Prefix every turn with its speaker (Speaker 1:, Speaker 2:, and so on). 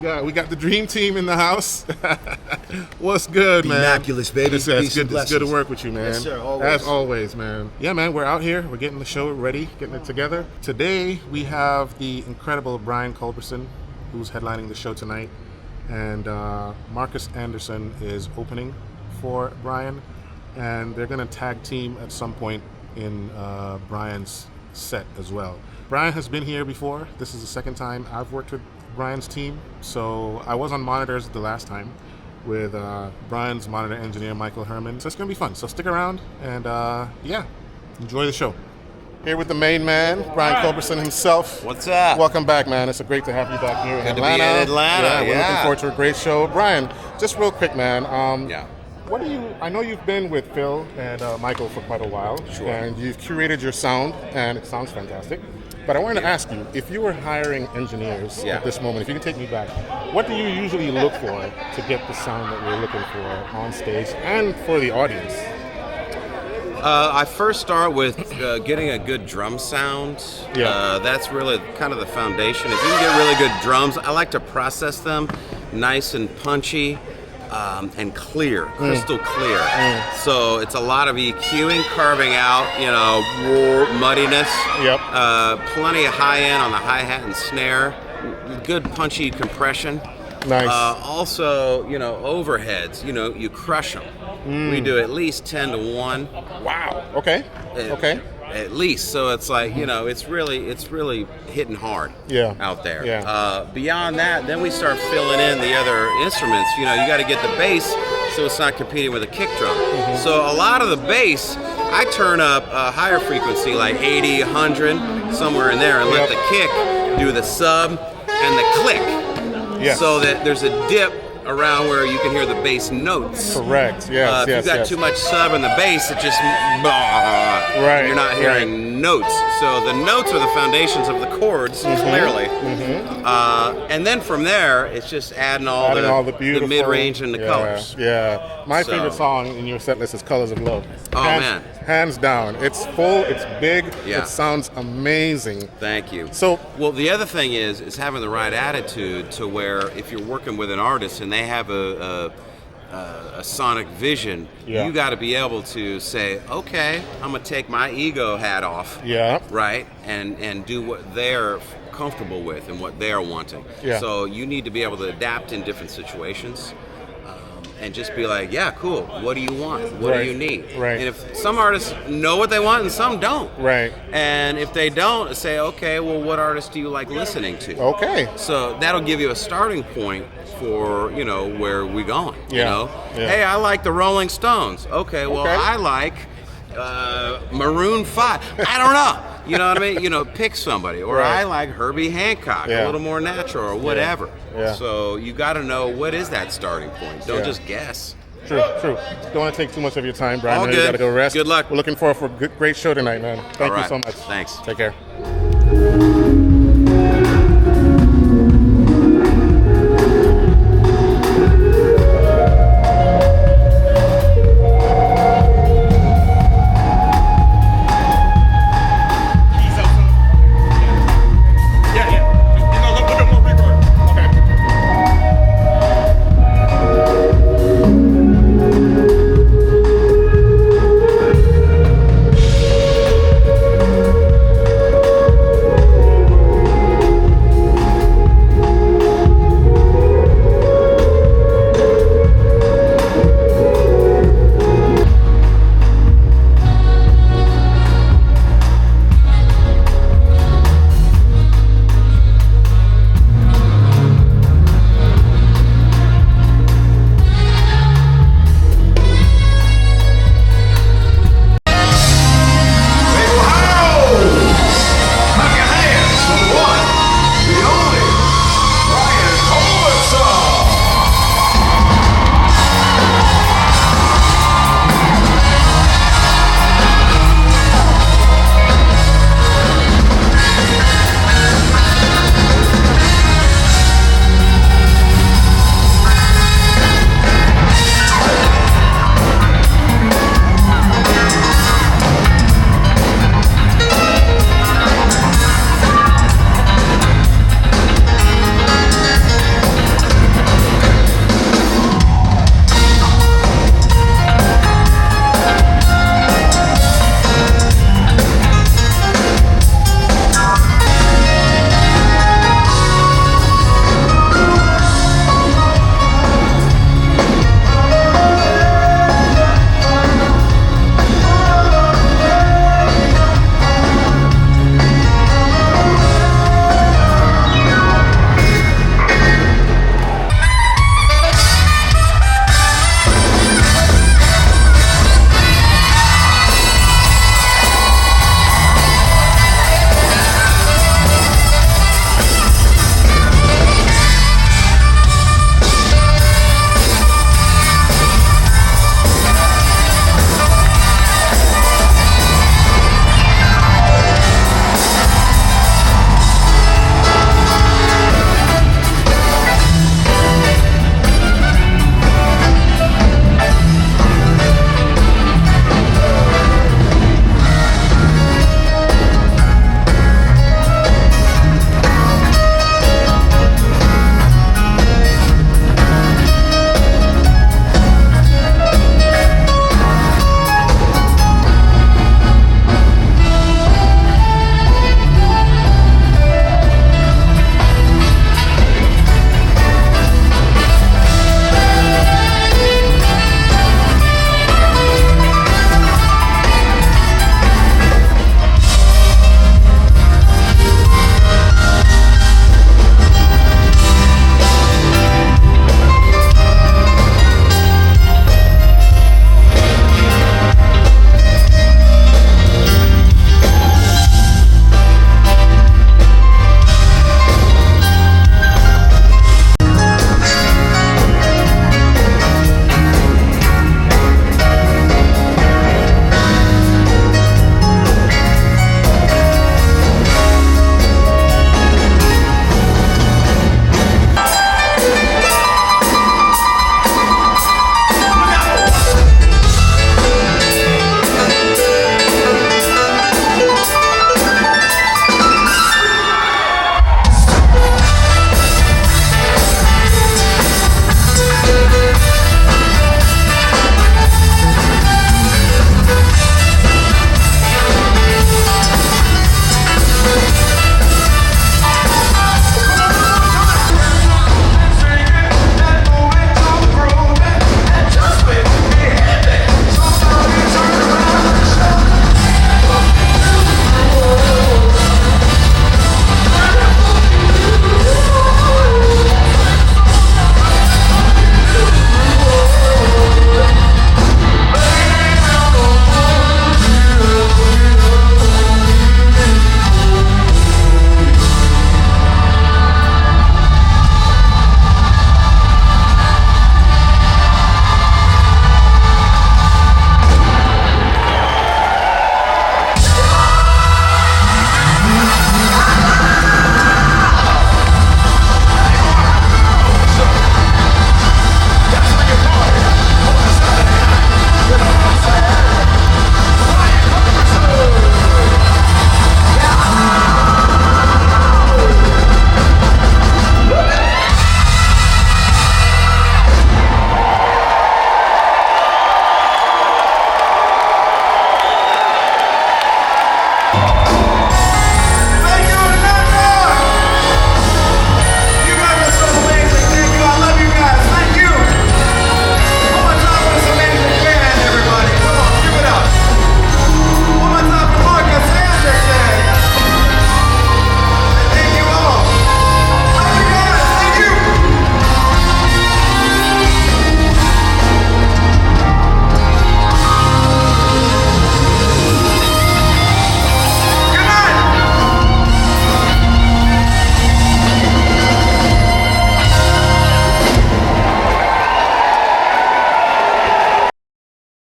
Speaker 1: Yeah, we got the dream team in the house. What's good, man?
Speaker 2: Immaculous, baby.
Speaker 1: It's good to work with you, man.
Speaker 2: Yes, sir, always.
Speaker 1: As always, man. Yeah, man, we're out here. We're getting the show ready, getting it together. Today, we have the incredible Brian Culbertson, who's headlining the show tonight. And Marcus Anderson is opening for Brian. And they're going to tag team at some point in Brian's set as well. Brian has been here before. This is the second time I've worked with Brian's team. So I was on monitors the last time with Brian's monitor engineer, Michael Herman. So it's going to be fun. So stick around and yeah, enjoy the show. Here with the main man, Brian Culbertson himself.
Speaker 3: What's up?
Speaker 1: Welcome back, man. It's great to have you back here in
Speaker 3: Good
Speaker 1: Atlanta.
Speaker 3: to be in Atlanta,
Speaker 1: We're looking forward to a great show. Brian, just real quick, man. What do you? I know you've been with Phil and Michael for quite a while,
Speaker 3: Sure.
Speaker 1: and you've curated your sound, and it sounds fantastic. But I wanted to ask you, if you were hiring engineers at this moment, if you could take me back, what do you usually look for to get the sound that you're looking for on stage and for the audience?
Speaker 3: I first start with getting a good drum sound.
Speaker 1: Yeah.
Speaker 3: That's really kind of the foundation. If you can get really good drums, I like to process them nice and punchy. And clear, crystal clear. So it's a lot of EQing, carving out, muddiness.
Speaker 1: Yep.
Speaker 3: Plenty of high end on the hi-hat and snare. Good punchy compression.
Speaker 1: Nice.
Speaker 3: Also, overheads. You crush them. We do at least 10 to 1.
Speaker 1: Wow. Okay. Okay.
Speaker 3: At least, so it's like it's really hitting hard out there.
Speaker 1: Yeah.
Speaker 3: Beyond that, then we start filling in the other instruments. You got to get the bass so it's not competing with a kick drum. So a lot of the bass, I turn up a higher frequency, like 80, 100, somewhere in there, and let the kick do the sub and the click.
Speaker 1: Yes.
Speaker 3: So that there's a dip around where you can hear the bass notes.
Speaker 1: Correct. Yes.
Speaker 3: If you've got too much sub in the bass, it just
Speaker 1: right.
Speaker 3: You're not hearing notes. So the notes are the foundations of the chords, clearly. And then from there, it's just adding all the
Speaker 1: beautiful
Speaker 3: mid-range and the colors.
Speaker 1: Yeah. My favorite song in your set list is "Colors of Love."
Speaker 3: Man.
Speaker 1: Hands down. It's full. It's big.
Speaker 3: Yeah.
Speaker 1: It sounds amazing.
Speaker 3: Thank you.
Speaker 1: So,
Speaker 3: well, the other thing is having the right attitude to where if you're working with an artist and they have a sonic vision, you got to be able to say, okay, I'm gonna take my ego hat off, right, and do what they're comfortable with and what they're wanting. So you need to be able to adapt in different situations. And just be like, yeah, cool. What do you want? What do you need?
Speaker 1: Right.
Speaker 3: And if some artists know what they want and some don't.
Speaker 1: Right.
Speaker 3: And if they don't, say, okay, well, what artist do you like listening to?
Speaker 1: Okay.
Speaker 3: So that'll give you a starting point for, where we going. Hey, I like the Rolling Stones. Okay, well, I like Maroon 5. I don't know. You know what I mean? Pick somebody. Or I like Herbie Hancock, a little more natural or whatever.
Speaker 1: Yeah.
Speaker 3: So you got to know what is that starting point. Don't just guess.
Speaker 1: True. Don't want to take too much of your time, Brian.
Speaker 3: All
Speaker 1: You
Speaker 3: good.
Speaker 1: got to go rest.
Speaker 3: Good luck.
Speaker 1: We're looking forward for a great show tonight, man. Thank you so much.
Speaker 3: Thanks.
Speaker 1: Take care.